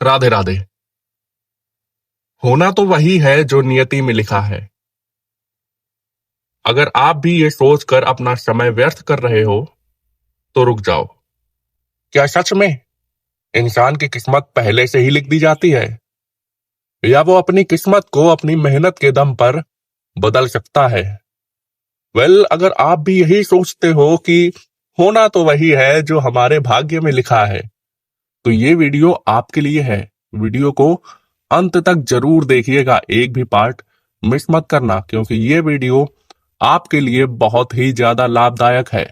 राधे राधे। होना तो वही है जो नियति में लिखा है। अगर आप भी ये सोचकर अपना समय व्यर्थ कर रहे हो तो रुक जाओ। क्या सच में इंसान की किस्मत पहले से ही लिख दी जाती है, या वो अपनी किस्मत को अपनी मेहनत के दम पर बदल सकता है? अगर आप भी यही सोचते हो कि होना तो वही है जो हमारे भाग्य में लिखा है, तो ये वीडियो आपके लिए है। वीडियो को अंत तक जरूर देखिएगा, एक भी पार्ट मिस मत करना, क्योंकि ये वीडियो आपके लिए बहुत ही ज्यादा लाभदायक है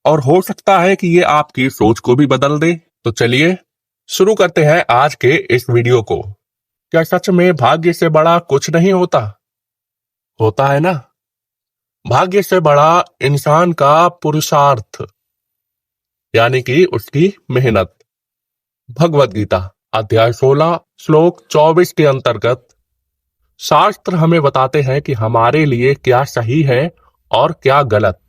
और हो सकता है कि ये आपकी सोच को भी बदल दे। तो चलिए शुरू करते हैं आज के इस वीडियो को। क्या सच में भाग्य से बड़ा कुछ नहीं होता? होता है ना। भाग्य से बड़ा इंसान का पुरुषार्थ, यानी कि उसकी मेहनत। भगवत गीता अध्याय 16 श्लोक 24 के अंतर्गत शास्त्र हमें बताते हैं कि हमारे लिए क्या सही है और क्या गलत।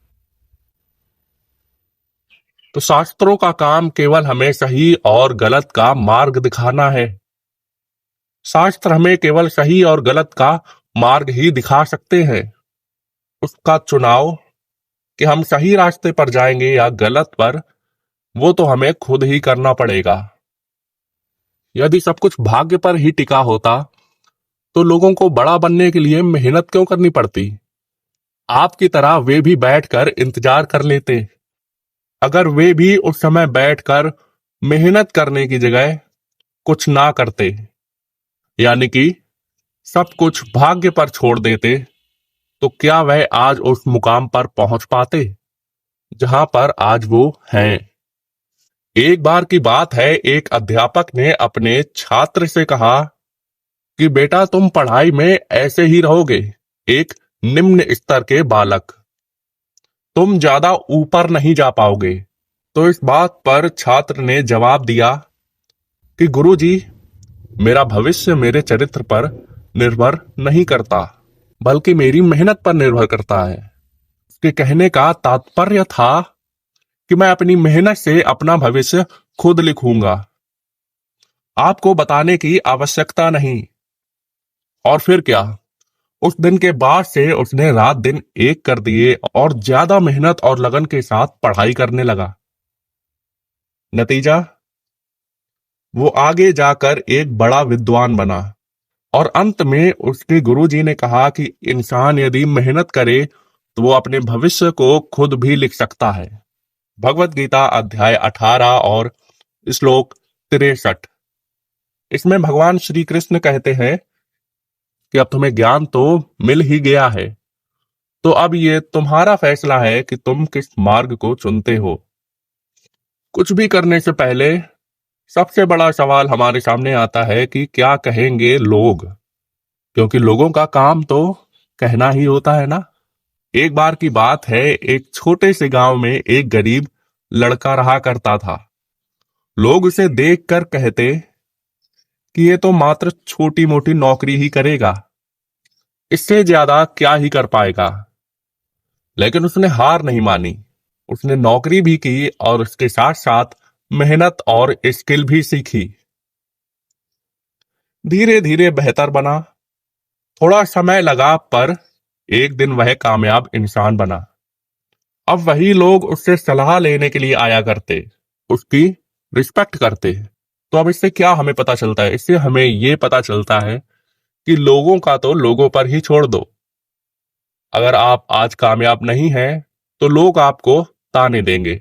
तो शास्त्रों का काम केवल हमें सही और गलत का मार्ग दिखाना है। शास्त्र हमें केवल सही और गलत का मार्ग ही दिखा सकते हैं। उसका चुनाव कि हम सही रास्ते पर जाएंगे या गलत पर, वो तो हमें खुद ही करना पड़ेगा। यदि सब कुछ भाग्य पर ही टिका होता तो लोगों को बड़ा बनने के लिए मेहनत क्यों करनी पड़ती? आपकी तरह वे भी बैठकर इंतजार कर लेते। अगर वे भी उस समय बैठकर मेहनत करने की जगह कुछ ना करते, यानी कि सब कुछ भाग्य पर छोड़ देते, तो क्या वह आज उस मुकाम पर पहुंच पाते जहां पर आज वो हैं? एक बार की बात है, एक अध्यापक ने अपने छात्र से कहा कि बेटा, तुम पढ़ाई में ऐसे ही रहोगे एक निम्न स्तर के बालक, तुम ज्यादा ऊपर नहीं जा पाओगे। तो इस बात पर छात्र ने जवाब दिया कि गुरुजी, मेरा भविष्य मेरे चरित्र पर निर्भर नहीं करता, बल्कि मेरी मेहनत पर निर्भर करता है। उसके कहने का तात्पर्य था कि मैं अपनी मेहनत से अपना भविष्य खुद लिखूंगा, आपको बताने की आवश्यकता नहीं। और फिर क्या, उस दिन के बाद से उसने रात दिन एक कर दिए और ज्यादा मेहनत और लगन के साथ पढ़ाई करने लगा। नतीजा, वो आगे जाकर एक बड़ा विद्वान बना। और अंत में उसके गुरुजी ने कहा कि इंसान यदि मेहनत करे तो वो अपने भविष्य को खुद भी लिख सकता है। भगवत गीता अध्याय 18 और श्लोक 63, इसमें भगवान श्री कृष्ण कहते हैं कि अब तुम्हें ज्ञान तो मिल ही गया है, तो अब ये तुम्हारा फैसला है कि तुम किस मार्ग को चुनते हो। कुछ भी करने से पहले सबसे बड़ा सवाल हमारे सामने आता है कि क्या कहेंगे लोग, क्योंकि लोगों का काम तो कहना ही होता है ना। एक बार की बात है, एक छोटे से गांव में एक गरीब लड़का रहा करता था। लोग उसे देखकर कहते कि ये तो मात्र छोटी मोटी नौकरी ही करेगा, इससे ज्यादा क्या ही कर पाएगा। लेकिन उसने हार नहीं मानी। उसने नौकरी भी की और उसके साथ साथ मेहनत और स्किल भी सीखी। धीरे धीरे बेहतर बना। थोड़ा समय लगा, पर एक दिन वह कामयाब इंसान बना। अब वही लोग उससे सलाह लेने के लिए आया करते, उसकी रिस्पेक्ट करते। तो अब इससे क्या हमें पता चलता है? इससे हमें ये पता चलता है कि लोगों का तो लोगों पर ही छोड़ दो। अगर आप आज कामयाब नहीं हैं तो लोग आपको ताने देंगे।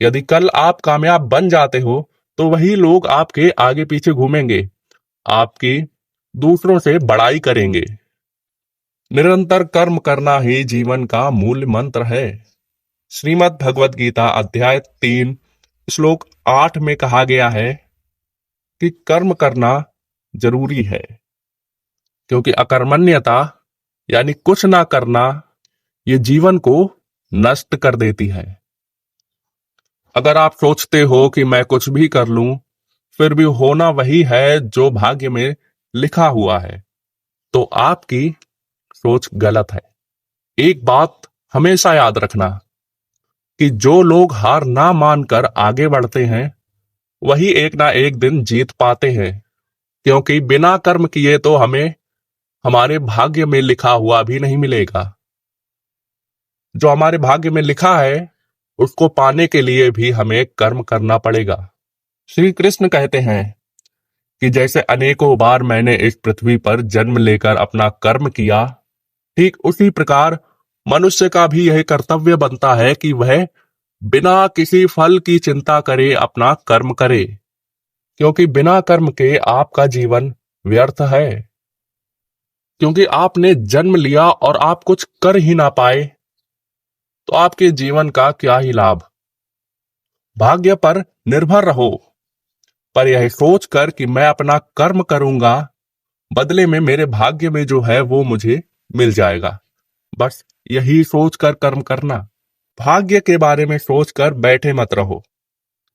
यदि कल आप कामयाब बन जाते हो तो वही लोग आपके आगे पीछे घूमेंगे, आपकी दूसरों से बड़ाई करेंगे। निरंतर कर्म करना ही जीवन का मूल मंत्र है। श्रीमद् भगवत गीता अध्याय 3 श्लोक 8 में कहा गया है कि कर्म करना जरूरी है, क्योंकि अकर्मण्यता यानी कुछ ना करना ये जीवन को नष्ट कर देती है। अगर आप सोचते हो कि मैं कुछ भी कर लूं फिर भी होना वही है जो भाग्य में लिखा हुआ है, तो आपकी सोच गलत है। एक बात हमेशा याद रखना कि जो लोग हार ना मानकर आगे बढ़ते हैं वही एक ना एक दिन जीत पाते हैं, क्योंकि बिना कर्म किए तो हमें हमारे भाग्य में लिखा हुआ भी नहीं मिलेगा। जो हमारे भाग्य में लिखा है उसको पाने के लिए भी हमें कर्म करना पड़ेगा। श्री कृष्ण कहते हैं कि जैसे अनेकों बार मैंने इस पृथ्वी पर जन्म लेकर अपना कर्म किया, ठीक उसी प्रकार मनुष्य का भी यह कर्तव्य बनता है कि वह बिना किसी फल की चिंता करे अपना कर्म करे, क्योंकि बिना कर्म के आपका जीवन व्यर्थ है। क्योंकि आपने जन्म लिया और आप कुछ कर ही ना पाए तो आपके जीवन का क्या ही लाभ। भाग्य पर निर्भर रहो, पर यह सोचकर कि मैं अपना कर्म करूंगा, बदले में मेरे भाग्य में जो है वो मुझे मिल जाएगा, बस यही सोचकर कर्म करना। भाग्य के बारे में सोचकर बैठे मत रहो,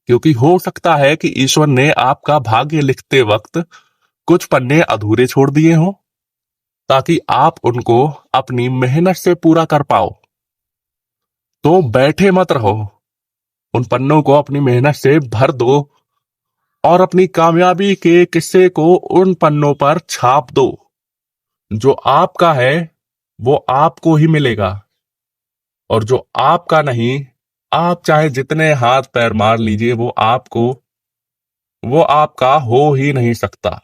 क्योंकि हो सकता है कि ईश्वर ने आपका भाग्य लिखते वक्त कुछ पन्ने अधूरे छोड़ दिए हों, ताकि आप उनको अपनी मेहनत से पूरा कर पाओ। तो बैठे मत रहो, उन पन्नों को अपनी मेहनत से भर दो और अपनी कामयाबी के किस्से को उन पन्नों पर छाप दो। जो आपका है वो आपको ही मिलेगा, और जो आपका नहीं, आप चाहे जितने हाथ पैर मार लीजिए, वो आपका हो ही नहीं सकता।